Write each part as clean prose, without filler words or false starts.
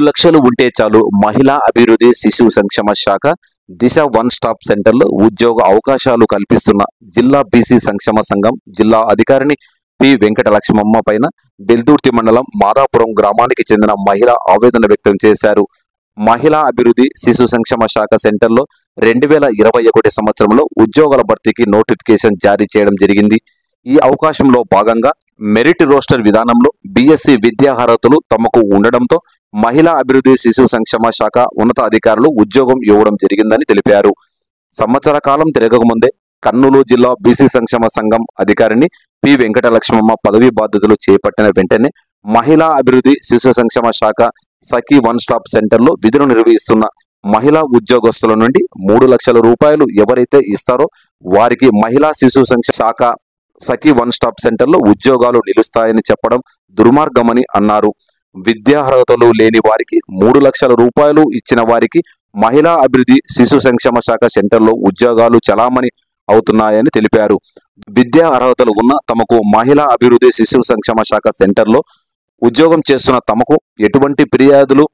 లక్షలు ఉంటే చాలు మహిళా అభివృద్ధి శిశు సంక్షేమ శాఖ దిశ వన్ స్టాప్ సెంటర్లో ఉద్యోగ అవకాశాలు కల్పిస్తున్న జిల్లా బీసీ సంక్షేమ సంఘం జిల్లా అధికారిని పి వెంకట లక్ష్మమ్మ పైన బెల్దుర్తి మండలం మాదాపురం గ్రామానికి చెందిన మహిళ ఆవేదన వ్యక్తం చేశారు. మహిళా అభివృద్ధి శిశు సంక్షేమ శాఖ సెంటర్లో 2021 సంవత్సరంలో ఉద్యోగాల భర్తీకి నోటిఫికేషన్ జారీ చేయడం జరిగింది. ఈ అవకాశంలో భాగంగా మెరిట్ రోస్టర్ విధానంలో బీఎస్సీ విద్యార్హతలు తమకు ఉండడంతో మహిళా అభివృద్ధి శిశు సంక్షేమ శాఖ ఉన్నత అధికారులు ఉద్యోగం ఇవ్వడం జరిగిందని తెలిపారు. సంవత్సర కాలం తిరగకముందే కర్నూలు జిల్లా బీసీ సంక్షేమ సంఘం అధికారిని పి వెంకట లక్ష్మమ్మ పదవీ బాధ్యతలు చేపట్టిన వెంటనే మహిళా అభివృద్ధి శిశు సంక్షేమ శాఖ సఖీ వన్ స్టాప్ సెంటర్లో విధులు నిర్వహిస్తున్న మహిళా ఉద్యోగస్తుల నుండి 3 లక్షల రూపాయలు ఎవరైతే ఇస్తారో వారికి మహిళా శిశు సంక్షేమ శాఖ సఖీ వన్ స్టాప్ సెంటర్లో ఉద్యోగాలు నిలుస్తాయని చెప్పడం దుర్మార్గమని అన్నారు. విద్యార్హతలు లేని వారికి 3 లక్షల రూపాయలు ఇచ్చిన వారికి మహిళా అభివృద్ధి శిశు సంక్షేమ శాఖ సెంటర్లో ఉద్యోగాలు చలామణి అవుతున్నాయని తెలిపారు. విద్యా అర్హతలు ఉన్న తమకు మహిళా అభివృద్ధి శిశు సంక్షేమ శాఖ సెంటర్లో ఉద్యోగం చేస్తున్న తమకు ఎటువంటి ఫిర్యాదులు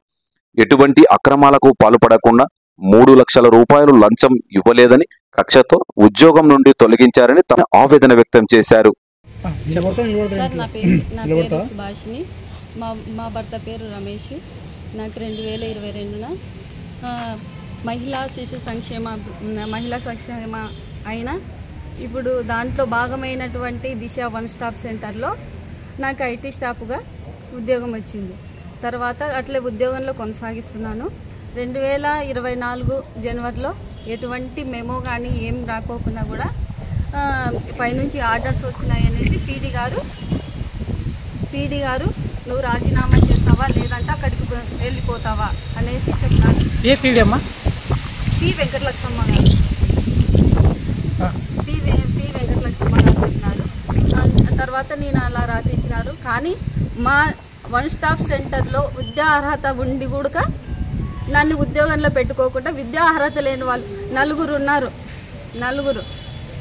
ఎటువంటి అక్రమాలకు పాల్పడకుండా 3 లక్షల రూపాయలు లంచం ఇవ్వలేదని కక్షతో ఉద్యోగం నుండి తొలగించారని తన ఆవేదన వ్యక్తం చేశారు. సుభాషిని మా భర్త పేరు రమేష్. నాకు 2022న మహిళా సంక్షేమ అయిన ఇప్పుడు దాంట్లో భాగమైనటువంటి దిశ వన్ స్టాప్ సెంటర్లో నాకు ఐటీ స్టాఫ్గా ఉద్యోగం వచ్చింది. తర్వాత అట్లే ఉద్యోగంలో కొనసాగిస్తున్నాను. 2024 జనవరిలో ఎటువంటి మెమో కానీ ఏం రాకోకుండా కూడా పైనుంచి ఆర్డర్స్ వచ్చినాయనేసి పీడీ గారు నువ్వు రాజీనామా చేస్తావా లేదంటే అక్కడికి వెళ్ళిపోతావా అనేసి చెప్తున్నారు. ఏ పీడీ అమ్మా? పి వెంకటలక్ష్మమ్మ గారు పి వెంకటలక్ష్మమ్మ గారు చెప్పినారు. తర్వాత నేను అలా రాసి ఇచ్చినారు. కానీ మా వన్ స్టాప్ సెంటర్లో విద్యా అర్హత ఉండి కూడా నన్ను ఉద్యోగంలో పెట్టుకోకుండా విద్యా అర్హత లేని వాళ్ళు 4 ఉన్నారు. 4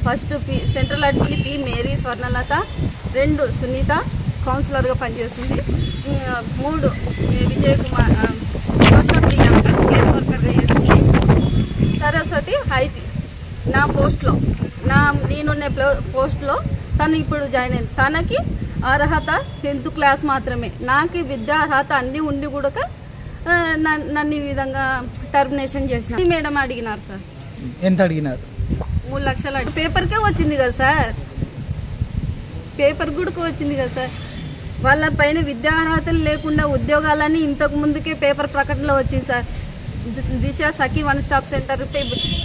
first central అడ్మిని P Mary Swarnalatha, 2 Sunitha కౌన్సిలర్గా పనిచేస్తుంది, 3 విజయ్ కుమార్ యోషన ప్రియాంక కేస్ వర్కర్గా చేసింది, సరస్వతి ఐటీ నా పోస్ట్లో నేనున్న పోస్ట్లో తను ఇప్పుడు జాయిన్ అయింది. తనకి అర్హత 10th క్లాస్ మాత్రమే. నాకు విద్యా అర్హత అన్నీ ఉండి కూడా నన్ను ఈ విధంగా టర్మినేషన్ చేసిన మేడం అడిగినారు సార్. ఎంత అడిగినారు? 3 లక్షలు పేపర్కే వచ్చింది కదా సార్, పేపర్ కూడా వచ్చింది కదా సార్. వాళ్ళ పైన విద్యా అర్హతలు లేకుండా ఉద్యోగాలని ఇంతకు ముందుకే పేపర్ ప్రకటనలో వచ్చింది సార్. దిశ సఖీ వన్ స్టాప్ సెంటర్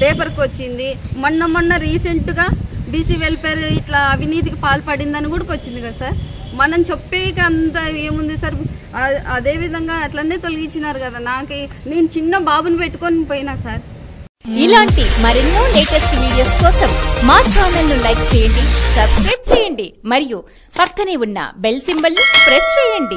పేపర్కి వచ్చింది. మొన్న రీసెంట్గా బీసీ వెల్ఫేర్ ఇట్లా అవినీతికి పాల్పడిందని కూడా వచ్చింది కదా సార్. మనం చెప్పేకి అంత ఏముంది సార్. అదేవిధంగా అట్లనే తొలగించినారు కదా. నేను చిన్న బాబుని పెట్టుకొని పోయినా సార్. ఇలాంటి మరెన్నో లేటెస్ట్ వీడియోస్ కోసం మా ఛానల్ ను లైక్ చేయండి, సబ్స్క్రైబ్ చేయండి మరియు పక్కనే ఉన్న బెల్ సింబల్ ని ప్రెస్ చేయండి.